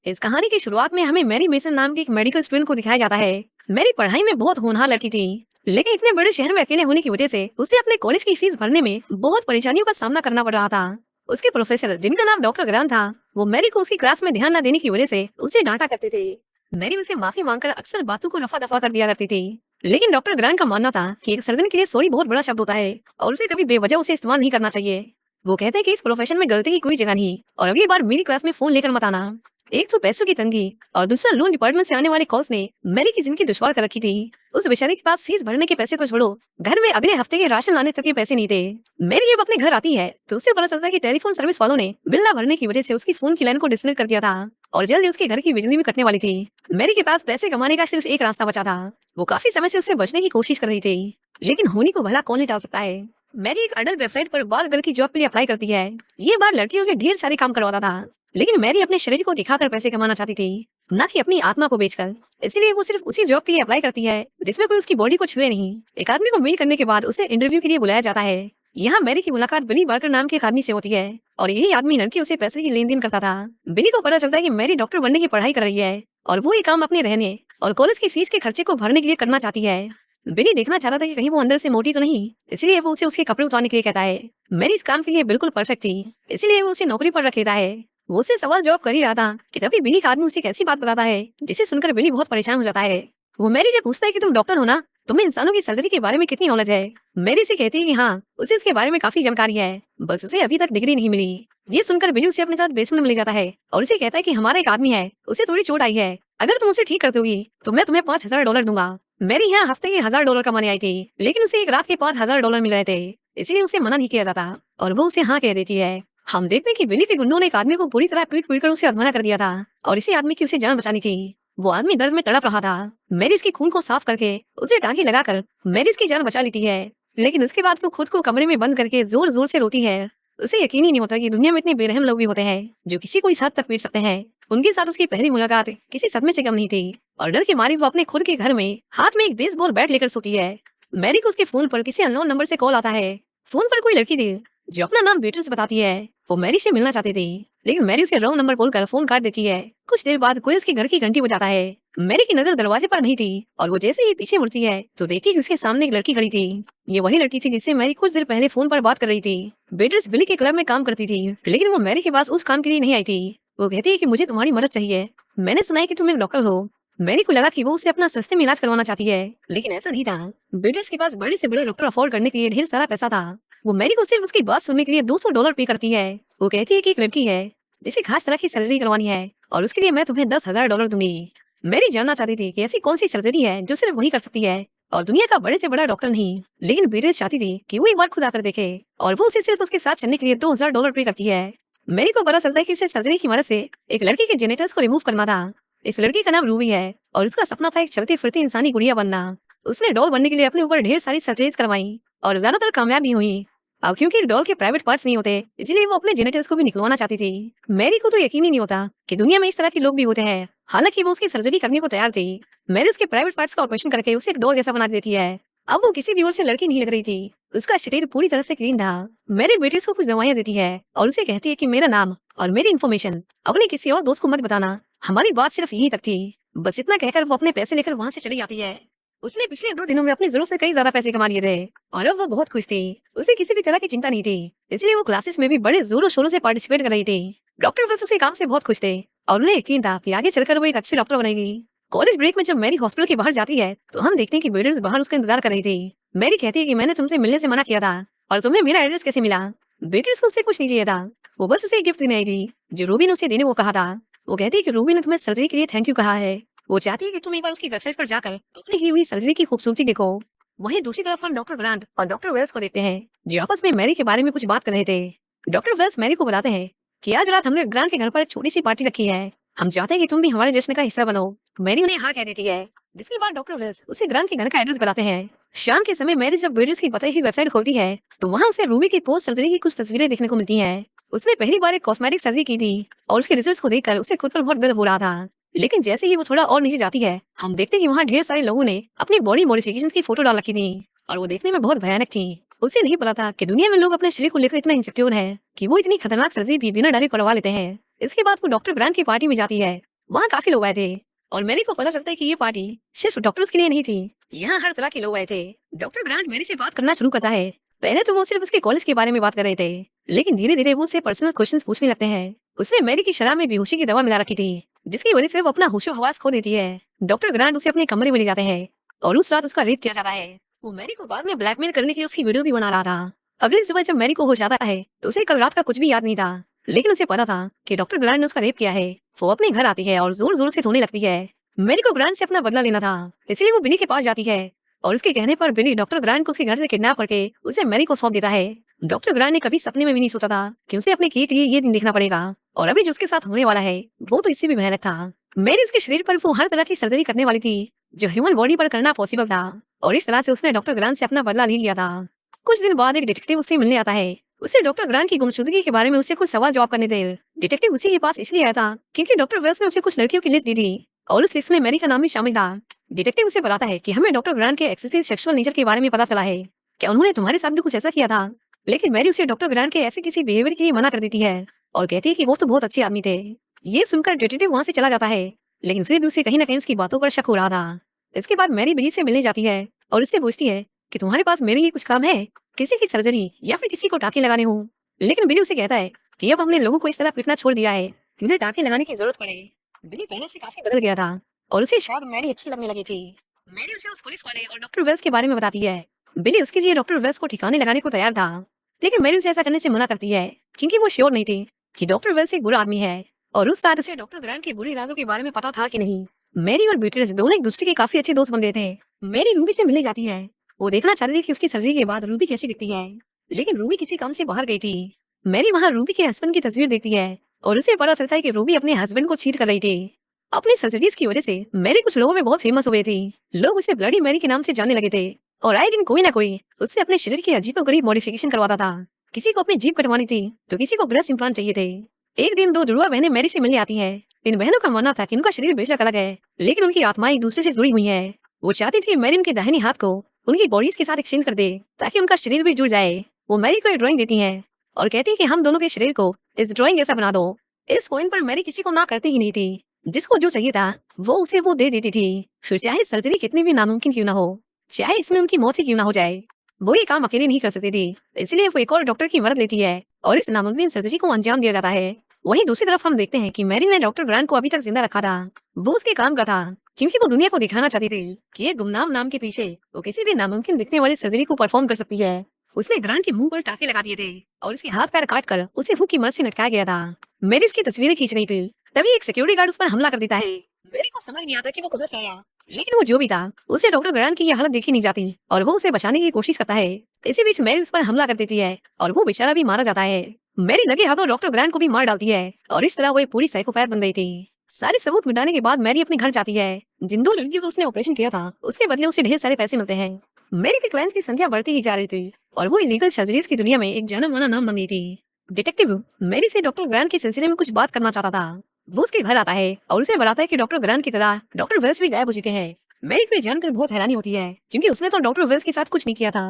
इस कहानी की शुरुआत में हमें मैरी मेसन नाम की एक मेडिकल स्टूडेंट को दिखाया जाता है। मैरी पढ़ाई में बहुत होनहार लड़की थी, लेकिन इतने बड़े शहर में अकेले होने की वजह से उसे अपने कॉलेज की फीस भरने में बहुत परेशानियों का सामना करना पड़ रहा था। उसके प्रोफेसर, जिनका नाम डॉक्टर ग्रांट था, वो मैरी को उसकी क्लास में ध्यान न देने की वजह से उसे डांटा करते थे। मैरी उसे माफी मांगकर अक्सर बातों को रफा दफा कर दिया करती थी, लेकिन डॉक्टर ग्रांट का मानना था कि एक सर्जन के लिए सॉरी बहुत बड़ा शब्द होता है और उसे कभी बेवजह उसे इस्तेमाल नहीं करना चाहिए। वो कहते हैं कि इस प्रोफेशन में गलती की कोई जगह नहीं और अगली बार मेरी क्लास में फोन लेकर मत आना। एक तो पैसों की तंगी और दूसरा लोन डिपार्टमेंट से आने वाले कॉल्स ने मैरी की जिंदगी दुश्वार कर रखी थी। उस बेचारे के पास फीस भरने के पैसे तो छोड़ो, घर में अगले हफ्ते के राशन लाने तक के पैसे नहीं थे। मैरी जब अपने घर आती है तो उसे पता चलता है कि टेलीफोन सर्विस वालों ने बिल न भरने की वजह से उसकी फोन की लाइन को डिस्कनेक्ट कर दिया था और जल्दी उसके घर की बिजली भी कटने वाली थी। मैरी के पास पैसे कमाने का सिर्फ एक रास्ता बचा था। वो काफी समय से उससे बचने की कोशिश कर रही थी, लेकिन होनी को भला कौन टाल सकता है। मैरी एक अडल्ट वेबसाइट पर बाल गर्ल की जॉब के लिए अप्लाई करती है। ये बार लड़की उसे ढेर सारे काम करवाता था, लेकिन मैरी अपने शरीर को दिखाकर पैसे कमाना चाहती थी, न कि अपनी आत्मा को बेचकर। इसलिए वो सिर्फ उसी जॉब के लिए अप्लाई करती है जिसमें कोई उसकी बॉडी को छुए नहीं। एक आदमी को मेल करने के बाद उसे इंटरव्यू के लिए बुलाया जाता है। यहाँ मैरी की मुलाकात बिली बार्कर नाम के एक आदमी से होती है और यही आदमी लड़की उसे पैसे की लेन देन करता था। बिली को पता चलता है कि मैरी डॉक्टर बनने की पढ़ाई कर रही है और वो ये काम अपने रहने और कॉलेज की फीस के खर्चे को भरने के लिए करना चाहती है। बिली देखना चाहता था कि कहीं वो अंदर से मोटी तो नहीं, इसलिए वो उसे उसके कपड़े उतारने के लिए कहता है। मैरी इस काम के लिए बिल्कुल परफेक्ट थी, इसलिए वो उसे नौकरी पर रख लेता है। वो उससे सवाल जवाब कर ही रहा था कि तभी बिली का आदमी उसे एक ऐसी बात बताता है जिसे सुनकर बिली बहुत परेशान हो जाता है। वो मैरी से पूछता है कि तुम डॉक्टर हो ना, तुम्हें इंसानों की सर्जरी के बारे में कितनी नॉलेज है। मैरी उसे कहती है कि हाँ, उसे इसके बारे में काफी जानकारी है, बस उसे अभी तक डिग्री नहीं मिली। ये सुनकर बिली उसे अपने साथ बेसमेंट में ले जाता है और उसे कहता है कि हमारा एक आदमी है, उसे थोड़ी चोट आई है, अगर तुम उसे ठीक कर दोगी तो मैं तुम्हें $5,000 दूंगा। मैरी यहाँ हफ्ते के $1,000 कमाने आई थी, लेकिन उसे एक रात के $5,000 मिल रहे थे, इसलिए उसे मना नहीं किया जाता और वो उसे हाँ कह देती है। हम देखते हैं कि बिली के गुंडों ने एक आदमी को पूरी तरह पीट पीट कर उसे अधमरा कर दिया था और इसी आदमी की उसे जान बचानी थी। वो आदमी दर्द में तड़प रहा था। मैरी उसके खून को साफ करके उसे टांकी लगाकर मैरी उसकी जान बचा लेती है, लेकिन उसके बाद वो खुद को कमरे में बंद करके जोर जोर से रोती है। उसे यकीन ही नहीं होता कि दुनिया में इतने बेरहम लोग भी होते हैं जो किसी को इस हद तक पीट सकते हैं। उनके साथ उसकी पहली मुलाकात किसी सदमे से कम नहीं थी और डर के मारे वो अपने खुद के घर में हाथ में एक बेसबॉल बैट लेकर सोती है। मैरी को उसके फोन पर किसी अननोन नंबर से कॉल आता है। फोन पर कोई लड़की थी जो अपना नाम बेट्रिस बताती है। वो मैरी से मिलना चाहती थी, लेकिन मैरी उसके रॉन्ग नंबर बोलकर फोन काट देती है। कुछ देर बाद कोई उसके घर की घंटी बजाता है। मैरी की नजर दरवाजे पर नहीं थी और वो जैसे ही पीछे मुड़ती है तो देखती है कि उसके सामने एक लड़की खड़ी थी। ये वही लड़की थी जिससे मैरी कुछ देर पहले फोन पर बात कर रही थी। बेट्रिस बिली के क्लब में काम करती थी, लेकिन वो मैरी के पास उस काम के लिए नहीं आई थी। वो कहती है कि मुझे तुम्हारी मदद चाहिए, मैंने सुना है कि तुम एक डॉक्टर हो। मैरी को लगा कि वो उसे अपना सस्ते में इलाज करवाना चाहती है, लेकिन ऐसा नहीं था। बेट्रिस के पास बड़े से बड़े डॉक्टर अफोर्ड करने के लिए ढेर सारा पैसा था। वो मैरी को सिर्फ उसकी बात सुनने के लिए $200 पे करती है। वो कहती है कि एक लड़की है जिसे खास तरह की सर्जरी करवानी है और उसके लिए मैं तुम्हें $10,000 दूंगी। मैरी जानना चाहती थी कि ऐसी कौन सी सर्जरी है जो सिर्फ वही कर सकती है और दुनिया का बड़े से बड़ा डॉक्टर नहीं, लेकिन बेट्रिस चाहती थी कि वो एक बार खुद आकर देखे और वो उसे सिर्फ उसके साथ चलने के लिए $2,000 पे करती है। मैरी को पता चलता है कि उसे सर्जरी की मदद से एक लड़की के जेनेटर्स को रिमूव करना था। इस लड़की का नाम रूबी है और उसका सपना था एक चलती फिरती इंसानी गुड़िया बनना। उसने डॉल बनने के लिए अपने ऊपर ढेर सारी सर्जरीज करवाई और ज्यादातर कामयाब भी हुई। अब क्योंकि डॉल के प्राइवेट पार्ट्स नहीं होते, इसलिए वो अपने जेनेटर्स को भी निकलवाना चाहती थी। मैरी को तो यकीन ही नहीं होता कि दुनिया में इस तरह के लोग भी होते हैं। हालांकि वो उसकी सर्जरी करने को तैयार थी। मैरी उसके प्राइवेट पार्ट्स का ऑपरेशन करके उसे एक डॉल जैसा बना देती है। अब वो किसी भी ओर से लड़की नहीं लग रही थी, उसका शरीर पूरी तरह से क्लीन था। मैरी बेट्रिस को कुछ दवाइयां देती है और उसे कहती है कि मेरा नाम और मेरी इन्फॉर्मेशन अपने किसी और दोस्त को मत बताना, हमारी बात सिर्फ यही तक थी। बस इतना कहकर वो अपने पैसे लेकर वहाँ से चली जाती है। उसने पिछले 2 दिनों में अपनी जरूरत से कई ज्यादा पैसे कमा लिए थे और अब वो बहुत खुश थी। उसे किसी भी तरह की चिंता नहीं थी, इसलिए वो क्लासेस में भी बड़े जोरों शोरों से पार्टिसिपेट कर रही थी। डॉक्टर वेल्स उसके काम से बहुत खुश थे और उन्हें यकीन था कि आगे चलकर वो एक अच्छी डॉक्टर बनेगी। कॉलेज ब्रेक में जब मैरी हॉस्पिटल के बाहर जाती है तो हम देखते हैं कि बेट्रिस बाहर उसका इंतजार कर रही थी। मैरी कहती है कि मैंने तुमसे मिलने से मना किया था और तुम्हें मेरा एड्रेस कैसे मिला। बेट्रिस को उससे कुछ नहीं चाहिए था, वो बस उसे एक गिफ्ट देने आई थी जो रूबी ने उसे देने को कहा था। वो कहती है कि रूबी ने तुम्हें सर्जरी के लिए थैंक यू कहा है। वो चाहती है कि तुम एक बार उसकी वेबसाइट पर जाकर अपनी की हुई सर्जरी की खूबसूरती देखो। वहीं दूसरी तरफ हम डॉक्टर ग्रांट और डॉक्टर वेल्स को देखते हैं जो आपस में मैरी के बारे में कुछ बात कर रहे थे। डॉक्टर वेल्स मैरी को बताते हैं कि आज रात हमने ग्रांट के घर पर एक छोटी सी पार्टी रखी है, हम चाहते हैं कि तुम भी हमारे जश्न का हिस्सा बनो। मैरी उन्हें हाँ कह देती है, जिसके बाद डॉक्टर वेल्स उसे ग्रांट के घर का एड्रेस बताते हैं। शाम के समय मैरी जब बेट्रिस की बताई हुई वेबसाइट खोलती है तो वहाँ उसे रूबी की पोस्ट सर्जरी की कुछ तस्वीरें देखने को मिलती हैं। उसने पहली बार एक कॉस्मेटिक सर्जरी की थी और उसके रिजल्ट्स को देखकर उसे खुद पर बहुत गर्व हो रहा था। लेकिन जैसे ही वो थोड़ा और नीचे जाती है हम देखते हैं कि वहाँ ढेर सारे लोगों ने अपनी बॉडी मॉडिफिकेशंस की फोटो डाल रखी थी और वो देखने में बहुत भयानक थी। उसे नहीं पता था कि दुनिया में लोग अपने शरीर को लेकर इतना इंसिक्योर है कि वो इतनी खतरनाक सर्जरी भी बिना डरे करवा लेते हैं। इसके बाद वो डॉक्टर ग्रांट की पार्टी में जाती है वहाँ काफी लोग आए थे और मैरी को पता चलता है कि ये पार्टी सिर्फ डॉक्टर्स के लिए नहीं थी। यहाँ हर तरह के लोग आए थे। डॉक्टर ग्रांट मैरी से बात करना शुरू करता है। पहले तो वो सिर्फ उसके कॉलेज के बारे में बात कर रहे थे, लेकिन धीरे धीरे वो उससे पर्सनल क्वेश्चंस पूछने लगते हैं। उसने मैरी की शराब में बेहोशी की दवा मिला रखी थी, जिसकी वजह से वो अपना होशो हवास खो देती है। डॉक्टर ग्रांट उसे अपने कमरे में ले जाते हैं और उस रात उसका रेप किया जाता है। वो मैरी को बाद में ब्लैकमेल करने के लिए उसकी वीडियो भी बना रहा था। अगली सुबह जब मैरी को होश आता है तो उसे कल रात का कुछ भी याद नहीं था, लेकिन उसे पता था कि डॉक्टर ग्रांट ने उसका रेप किया है। वो अपने घर आती है और जोर जोर से रोने लगती है। मैरी को ग्रांट से अपना बदला लेना था, इसलिए वो बिली के पास जाती है और उसके कहने पर बिली डॉक्टर ग्रांट को उसके घर से किडनैप करके उसे मैरी को सौंप देता है। डॉक्टर ग्रांट ने कभी सपने में भी नहीं सोचा था कि उसे अपने केक लिए ये दिन देखना पड़ेगा, और अभी जो उसके साथ होने वाला है वो तो इससे भी भयानक था। मैरी उसके शरीर पर वो हर तरह की सर्जरी करने वाली थी जो ह्यूमन बॉडी पर करना पॉसिबल था, और इस तरह से उसने डॉक्टर ग्रांट से अपना बदला ले लिया था। कुछ दिन बाद एक डिटेक्टिव उससे मिलने आता है। उसे डॉक्टर ग्रांट की गुमशुदगी के बारे में उससे कुछ सवाल जवाब करने थे। डिटेक्टिव उसी के पास इसलिए आया था क्योंकि डॉक्टर वेल्स ने उसे कुछ लड़कियों की लिस्ट दी थी और उस लिस्ट में मैरी का नाम भी शामिल था। डिटेक्टिव उसे बताता है कि हमें डॉक्टर ग्रांट के एक्सेसिव सेक्सुअल नेचर के बारे में पता चला है। क्या उन्होंने तुम्हारे साथ भी कुछ ऐसा किया था? लेकिन मैरी उसे डॉक्टर ग्रांट के ऐसे किसी बिहेवियर के लिए मना कर देती है और कहती है कि वो तो बहुत अच्छे आदमी थे। ये सुनकर डिटेक्टिव वहाँ से चला जाता है, लेकिन फिर भी उसे कहीं ना कहीं उसकी बातों पर शक हो रहा था। इसके बाद मैरी बिली से मिलने जाती है और उससे पूछती है कि तुम्हारे पास मेरे लिए कुछ काम है, किसी की सर्जरी या फिर किसी को टाँके लगाने हो। लेकिन बिली उसे कहता है कि अब हमने लोगों को इस तरह पीटना छोड़ दिया है कि उन्हें टाँके लगाने की जरूरत पड़े। बिली पहले से काफी बदल गया था और उसे शायद मैरी अच्छी लगने लगी थी। मैरी उसे उस पुलिस वाले और डॉक्टर वेल्स के बारे में बताती है। बिली उसके लिए डॉक्टर वेल्स को ठिकाने लगाने को तैयार था, लेकिन मैरी उसे ऐसा करने से मना करती है क्योंकि वो श्योर नहीं थी कि डॉक्टर वेल्स एक बुरा आदमी है, और उस रात उसे डॉक्टर ग्रांट के बुरे इरादों के बारे में पता था कि नहीं। मैरी और बीट्रिस दोनों एक दूसरे के काफी अच्छे दोस्त बन गए थे। मैरी रूबी से मिलने जाती है। वो देखना चाहती थी कि उसकी सर्जरी के बाद रूबी कैसी दिखती है, लेकिन रूबी किसी काम से बाहर गई थी। मैरी वहाँ रूबी के हस्बैंड की तस्वीर देखती है और उसे पता चलता है कि रूबी अपने हस्बैंड को चीट कर रही थी। अपनी सर्जरीज की वजह से मैरी कुछ लोगों में बहुत फेमस हो गई थी। लोग उसे ब्लडी मैरी के नाम से जानने लगे थे और आए दिन कोई ना कोई उससे अपने शरीर के अजीबोगरीब मॉडिफिकेशन करवाता था। किसी को अपनी जीभ कटवानी थी तो किसी को ब्रेस्ट इम्प्लांट चाहिए थे। एक दिन दो जुड़वा बहनें मैरी से मिलने आती हैं। इन बहनों का मानना था कि उनका शरीर बेशक अलग है, लेकिन उनकी आत्माएं एक दूसरे से जुड़ी हुई हैं। वो चाहती थी मैरी उनके दाहिने हाथ को उनकी बॉडीज के साथ एक्सचेंज कर दे ताकि उनका शरीर भी जुड़ जाए। वो मैरी को एक ड्राइंग देती हैं और कहती है कि हम दोनों के शरीर को इस ड्राइंग जैसा बना दो। इस पॉइंट पर मैरी किसी को ना करती ही नहीं थी। जिसको जो चाहिए था वो उसे वो दे देती थी, फिर चाहे सर्जरी कितनी भी नामुमकिन क्यों ना हो, चाहे इसमें उनकी मौत ही क्यों ना हो जाए। वो ये काम अकेले नहीं कर सकती थी, इसलिए वो एक और डॉक्टर की मदद लेती है और इस नामुमकिन सर्जरी को अंजाम दिया जाता है। वहीं दूसरी तरफ हम देखते हैं कि मैरी ने डॉक्टर ग्रांट को अभी तक जिंदा रखा था। वो उसके काम का था क्योंकि वो दुनिया को दिखाना चाहती थी कि एक गुमनाम नाम के पीछे वो किसी भी नामुमकिन दिखने वाली सर्जरी को परफॉर्म कर सकती है। उसने ग्रांट के मुंह पर टाके लगा दिए थे और उसके हाथ पैर काट कर उसे भूख की मर्ज से लटकाया गया था। मैरी उसकी तस्वीरें खींच रही थी, तभी एक सिक्योरिटी गार्ड उस पर हमला कर देता है। मैरी को समझ नहीं आता कि वो कहाँ से आया, लेकिन वो जो भी था उसे डॉक्टर ग्रांट की ये हालत देखी नहीं जाती और वो उसे बचाने की कोशिश करता है। इसी बीच मैरी उस पर हमला कर देती है और वो बेचारा भी मारा जाता है। मैरी लगे हाथों डॉक्टर ग्रांट को भी मार डालती है और इस तरह वो एक पूरी साइकोपैथ बन गई थी। सारे सबूत मिटाने के बाद मैरी अपने घर जाती है। जिन दो लड़कियों को उसने ऑपरेशन किया था उसके बदले उसे ढेर सारे पैसे मिलते हैं। मैरी के क्लाइंट्स की संख्या बढ़ती ही जा रही थी और वो इलीगल सर्जरीज की दुनिया में एक जाना माना नाम बन गई थी। डिटेक्टिव मैरी से डॉक्टर ग्रांट के सिलसिले में कुछ बात करना चाहता था। वो उसके घर आता है और उसे बताता है कि डॉक्टर ग्रांट की तरह डॉक्टर वेल्स भी गायब हो चुके हैं। मैरी को ये जानकर बहुत हैरानी होती है क्योंकि उसने तो डॉक्टर वेल्स के साथ कुछ नहीं किया था।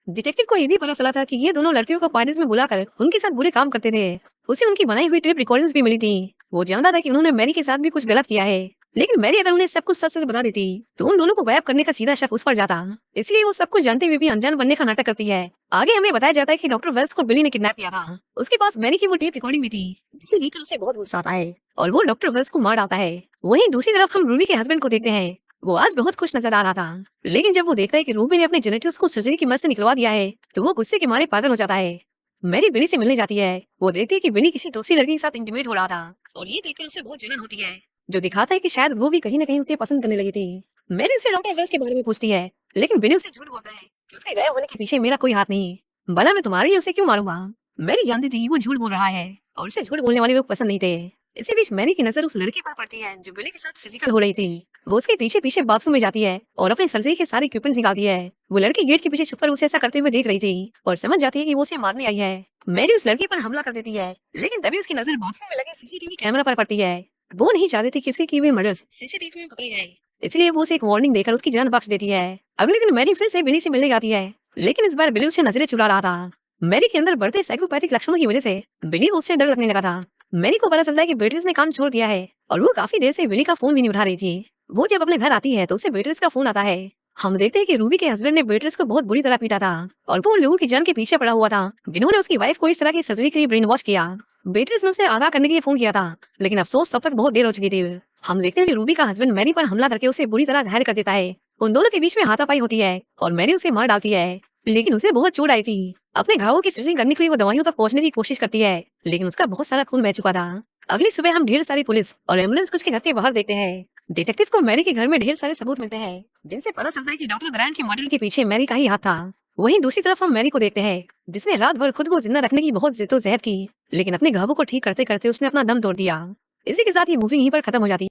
डिटेक्टिव को ये भी पता चला था कि ये दोनों लड़कियों को पार्टीज में बुलाकर उनके साथ बुरे काम करते थे। उसे उनकी बनाई हुई टेप रिकॉर्डिंग्स भी मिली थी। वो जानता था कि उन्होंने मैरी के साथ भी कुछ गलत किया है, लेकिन मैरी अगर उन्हें सब कुछ सच सच बता देती तो उन दोनों को गायब करने का सीधा शक उस पर जाता। इसलिए वो सब कुछ जानते हुए भी अनजान बनने का नाटक करती है। आगे हमें बताया जाता है कि डॉक्टर वेल्स को बिली ने किडनैप किया था। उसके पास मैरी की वो टेप रिकॉर्डिंग भी थी जिसे देखकर उसे बहुत गुस्सा आता है और वो डॉक्टर वेल्स को मार डालता है। वहीं दूसरी तरफ हम रूबी के हस्बैंड को देखते हैं। वो आज बहुत खुश नजर आ रहा था, लेकिन जब वो देखता है कि रूबी ने अपने जेनेटिक्स को सर्जरी की मदद से निकलवा दिया है तो वो गुस्से के मारे पागल हो जाता है। मैरी बिली से मिलने जाती है। वो देखती है कि बिली किसी दूसरी लड़की के साथ इंटीमेट हो रहा था और ये देखकर उसे बहुत जलन होती है, जो दिखाता है कि शायद वो भी कहीं ना कहीं उसे पसंद करने लगी थी। मैरी उसे डॉक्टर वेल्स के बारे में पूछती है, लेकिन बिली उसे झूठ बोलता है कि उसके गायब होने के पीछे मेरा कोई हाथ नहीं। भला मैं तुम्हारी उसे क्यों मारूंगा? मैरी जानती थी वो झूठ बोल रहा है और उसे झूठ बोलने वाले लोग पसंद नहीं थे। इसी बीच मैरी की नजर उस लड़की पर पड़ती है जो बिली के साथ फिजिकल हो रही थी। वो उसके पीछे पीछे बाथरूम में जाती है और अपने सर्जरी के सारे इक्विपमेंट निकालती है। वो लड़की गेट के पीछे छुपकर उसे ऐसा करते हुए देख रही थी और समझ जाती है कि वो उसे मारने आई है। मैरी उस लड़की पर हमला कर देती है, लेकिन तभी उसकी नजर बाथरूम में लगे सीसीटीवी कैमरा पर पड़ती है। वो नहीं चाहती थी कि उसके किए हुए मर्डर सीसीटीवी में पकड़े जाए, इसलिए वो उसे एक वार्निंग देकर उसकी जान बख्श देती है। अगले दिन मैरी फिर से बिली से मिलने जाती है, लेकिन इस बार बिली उसे नजरें चुरा रहा था। मैरी के अंदर बढ़ते साइकोपैथिक लक्षणों की वजह से बिली को उससे डर लगने लगा था। मैरी को पता चलता है कि बेट्रिस ने काम छोड़ दिया है और वो काफी देर से विली का फोन भी नहीं उठा रही थी। वो जब अपने घर आती है तो उसे बेट्रिस का फोन आता है। हम देखते हैं कि रूबी के हस्बैंड ने बेट्रिस को बहुत बुरी तरह पीटा था और वो उन लोगों की जान के पीछे पड़ा हुआ था जिन्होंने उसकी वाइफ को इस तरह की सर्जरी के लिए ब्रेन वॉश किया। बेट्रिस ने उसे आगाह करने के लिए फोन किया था, लेकिन अफसोस तब तक बहुत देर हो चुकी थी। हम देखते हैं कि रूबी का हस्बैंड मैरी पर हमला करके उसे बुरी तरह घायल कर देता है। उन दोनों के बीच में हाथापाई होती है और मैरी उसे मार डालती है, लेकिन उसे बहुत चोट आई थी। अपने घावों की स्टिचिंग करने के लिए वो दवाइयों तक पहुंचने की कोशिश करती है, लेकिन उसका बहुत सारा खून बह चुका था। अगली सुबह हम ढेर सारी पुलिस और एम्बुलेंस कुछ के घर के बाहर देखते हैं। डिटेक्टिव को मैरी के घर में ढेर सारे सबूत मिलते हैं जिनसे पता चलता है कि डॉक्टर ग्रांट की मर्डर के पीछे मैरी का ही हाथ था। वहीं दूसरी तरफ हम मैरी को देखते हैं जिसने रात भर खुद को जिंदा रखने की बहुत जिद्दोजहद की, लेकिन अपने घावों को ठीक करते करते उसने अपना दम तोड़ दिया। इसी के साथ ये मूवी यहीं पर खत्म हो जाती है।